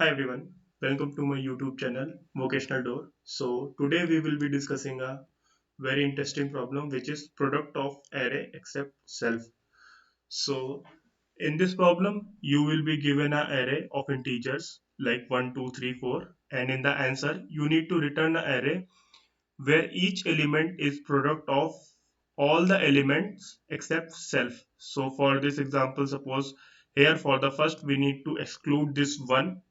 Hi everyone, welcome to my YouTube channel Vocational Door. So today we will be discussing a very interesting problem which is product of array except self. So in this problem you will be given an array of integers like 1, 2, 3, 4, and in the answer you need to return an array where each element is product of all the elements except self. So for this example, suppose here for the first we need to exclude this 1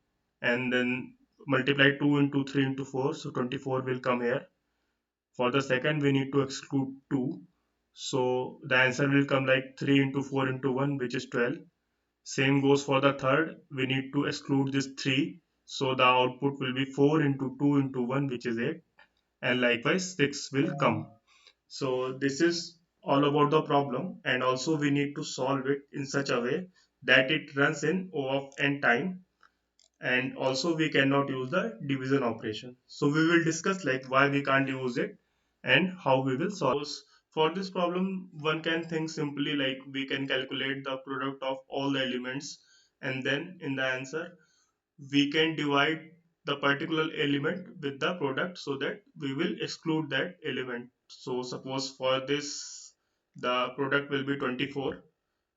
and then multiply 2 into 3 into 4, so 24 will come here. For the second we need to exclude 2, so the answer will come like 3 into 4 into 1, which is 12. Same goes for the third, we need to exclude this 3, so the output will be 4 into 2 into 1, which is 8, and likewise 6 will come. So this is all about the problem, and also we need to solve it in such a way that it runs in O of n time, and also we cannot use the division operation. So we will discuss like why we can't use it and how we will solve. For this problem one can think simply like we can calculate the product of all the elements, and then in the answer we can divide the particular element with the product so that we will exclude that element. So suppose for this the product will be 24.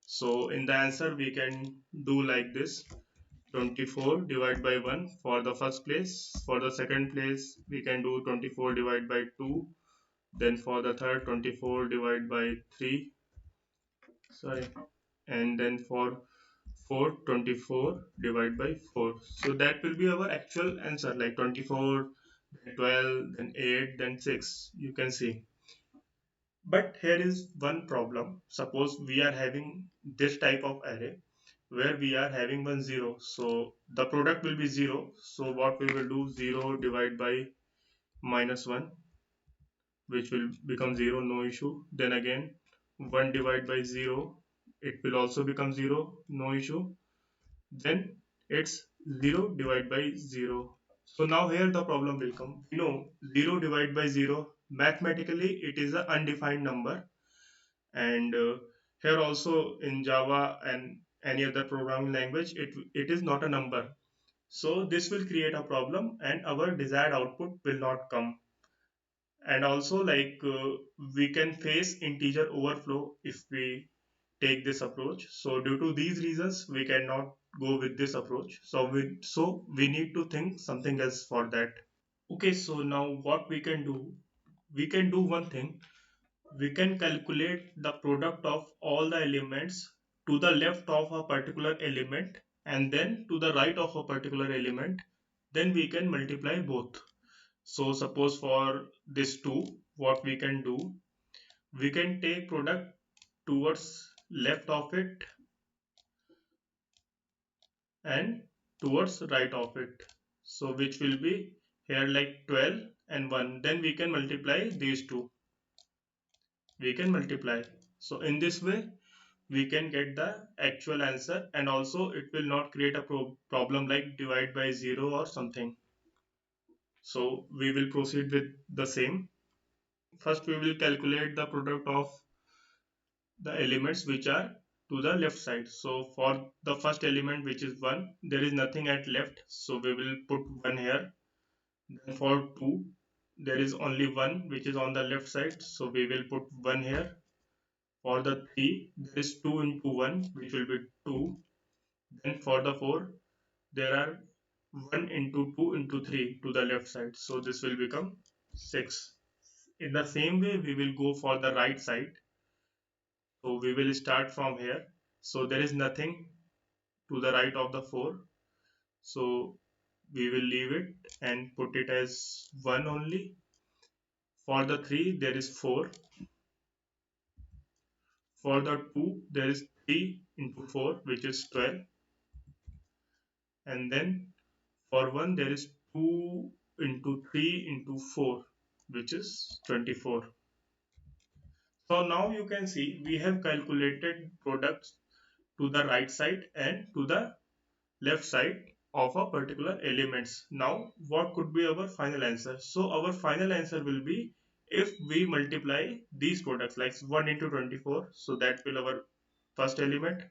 So in the answer we can do like this: 24 divided by 1 for the first place. For the second place we can do 24 divided by 2. Then for the third, 24 divided by 3. Sorry. And then for 4, 24 divided by 4. So that will be our actual answer, like 24, then 12, then 8, then 6. You can see. But here is one problem. Suppose we are having this type of array where we are having one 0. So the product will be 0. So what we will do, 0 divided by minus 1, which will become 0, no issue. Then again 1 divided by 0, it will also become 0, no issue. Then it's 0 divided by 0. So now here the problem will come. We know 0 divided by 0, mathematically it is an undefined number, and here also in Java and any other programming language it is not a number. So this will create a problem and our desired output will not come. And also like we can face integer overflow if we take this approach. So due to these reasons we cannot go with this approach, so we need to think something else for that. Okay, so now what we can do, we can do one thing. We can calculate the product of all the elements to the left of a particular element and then to the right of a particular element, then we can multiply both. So suppose for this 2, what we can do, we can take product towards left of it and towards right of it. So which will be here like 12 and 1. Then we can multiply these two. We can multiply. So in this way we can get the actual answer, and also it will not create a problem like divide by 0 or something. So we will proceed with the same. First we will calculate the product of the elements which are to the left side. So for the first element, which is 1, there is nothing at left, so we will put 1 here. Then for 2, there is only 1 which is on the left side, so we will put 1 here. For the 3, there is 2 into 1 which will be 2. Then for the 4, there are 1 into 2 into 3 to the left side, so this will become 6. In the same way we will go for the right side. So we will start from here. So there is nothing to the right of the 4. So we will leave it and put it as 1 only. For the 3 there is 4. For the 2 there is 3 into 4, which is 12. And then for 1 there is 2 into 3 into 4, which is 24. So now you can see we have calculated products to the right side and to the left side of a particular elements. Now what could be our final answer? So our final answer will be, if we multiply these products like 1 into 24, so that will our first element,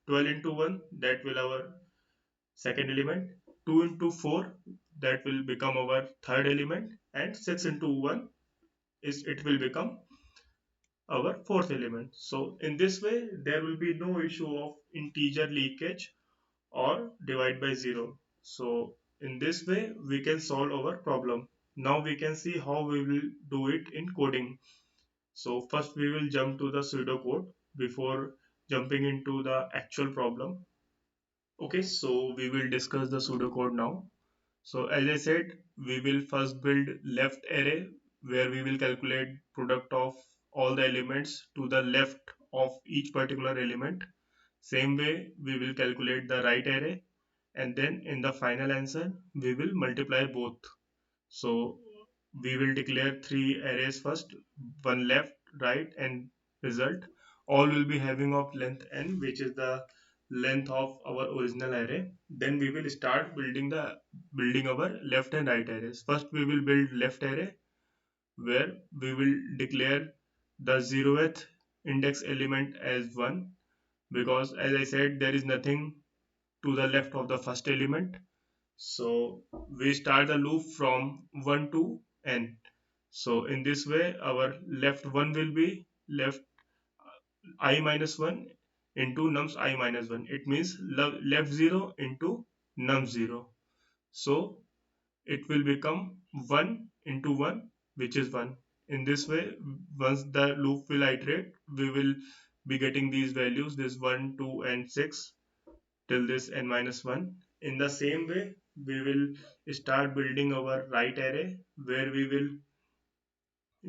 12 into 1, that will our second element, 2 into 4, that will become our third element, and 6 into 1 is it will become our fourth element. So in this way there will be no issue of integer leakage or divide by 0. So in this way we can solve our problem. Now we can see how we will do it in coding. So first we will jump to the pseudocode before jumping into the actual problem. Okay, so we will discuss the pseudocode now. So as I said, we will first build left array where we will calculate product of all the elements to the left of each particular element. Same way we will calculate the right array, and then in the final answer we will multiply both. So we will declare three arrays first, one left, right, and result. All will be having of length n, which is the length of our original array. Then we will start building our left and right arrays. First we will build left array where we will declare the zeroth index element as 1, because as I said there is nothing to the left of the first element. So we start the loop from 1 to n. So in this way our left 1 will be left I minus 1 into nums I minus 1. It means left 0 into num 0. So it will become 1 into 1, which is 1. In this way, once the loop will iterate, we will be getting these values, this 1, 2 and 6 till this n minus 1. In the same way, we will start building our right array where we will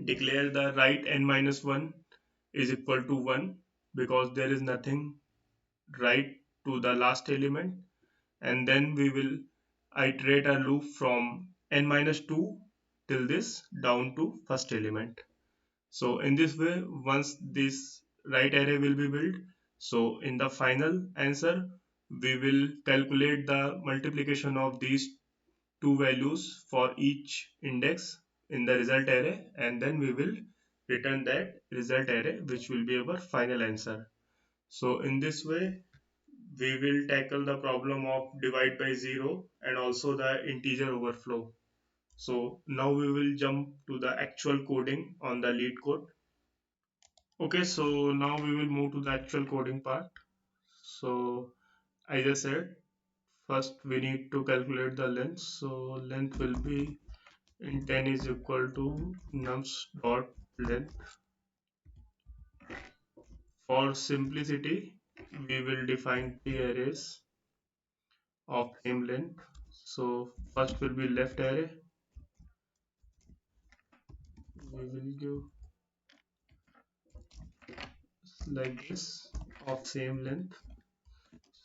declare the right n minus 1 is equal to 1, because there is nothing right to the last element, and then we will iterate a loop from n minus 2 till this down to first element. So in this way, once this right array will be built, so in the final answer we will calculate the multiplication of these two values for each index in the result array, and then we will return that result array, which will be our final answer. So in this way we will tackle the problem of divide by 0 and also the integer overflow. So now we will jump to the actual coding on the LeetCode. Okay, so now we will move to the actual coding part. So as I said, first we need to calculate the length. So length will be int n is equal to nums dot length. For simplicity, we will define three arrays of same length. So first will be left array. We will give like this of same length.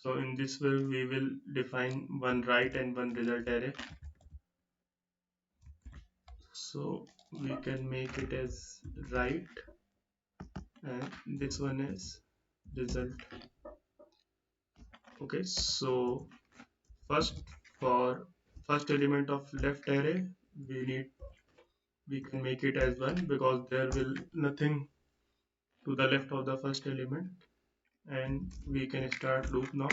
So in this way we will define one right and one result array. So we can make it as right and this one is result. Okay, so first, for first element of left array we can make it as 1, because there will nothing to the left of the first element, and we can start loop now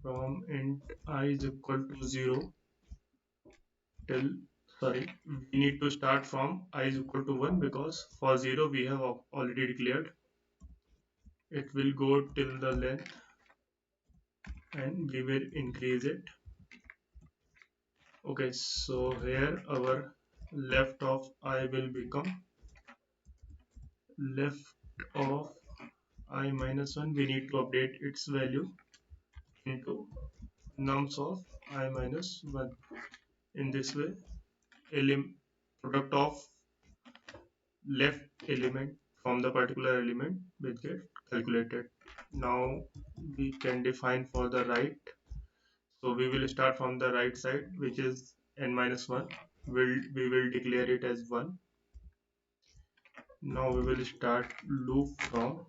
from int I is equal to 0 till, sorry, we need to start from I is equal to 1, because for 0 we have already declared. It will go till the length and we will increase it. Okay, so here our left of I will become left of I minus 1. We need to update its value into nums of I minus 1. In this way product of left element from the particular element will get calculated. Now we can define for the right. So we will start from the right side, which is n minus 1. We will declare it as 1. Now we will start loop from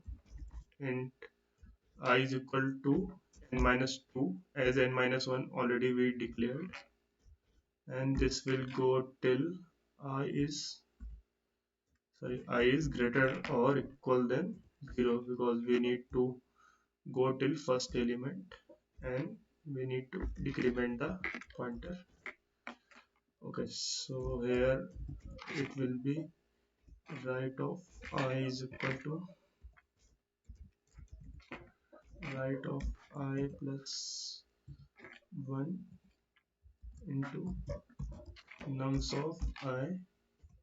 int I is equal to n minus 2, as n minus 1 already we declared, and this will go till I is greater or equal than 0, because we need to go till first element, and we need to decrement the pointer. Okay, so here it will be right of I is equal to right of I plus 1 into nums of I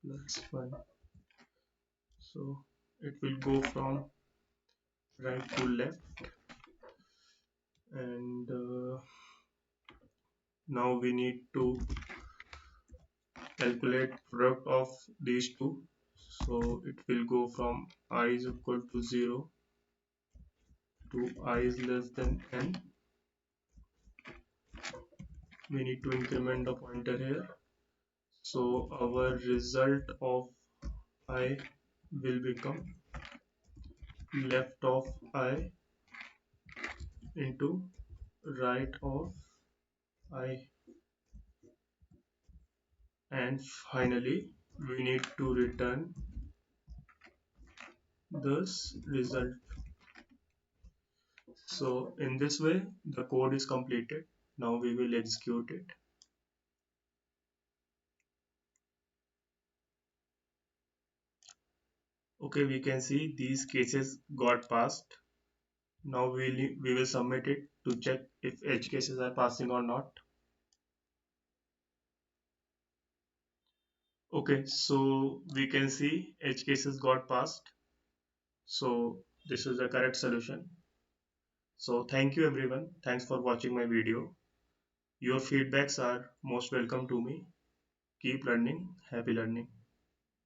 plus 1. So it will go from right to left, and now we need to calculate product of these two. So it will go from I is equal to 0 to I is less than n. We need to increment the pointer here. So our result of I will become left of I into right of I, and finally we need to return this result. So in this way the code is completed. Now we will execute it. Okay, we can see these cases got passed. Now we will submit it to check if edge cases are passing or not. Okay, so we can see edge cases got passed. So this is the correct solution. So thank you everyone. Thanks for watching my video. Your feedbacks are most welcome to me. Keep learning. Happy learning.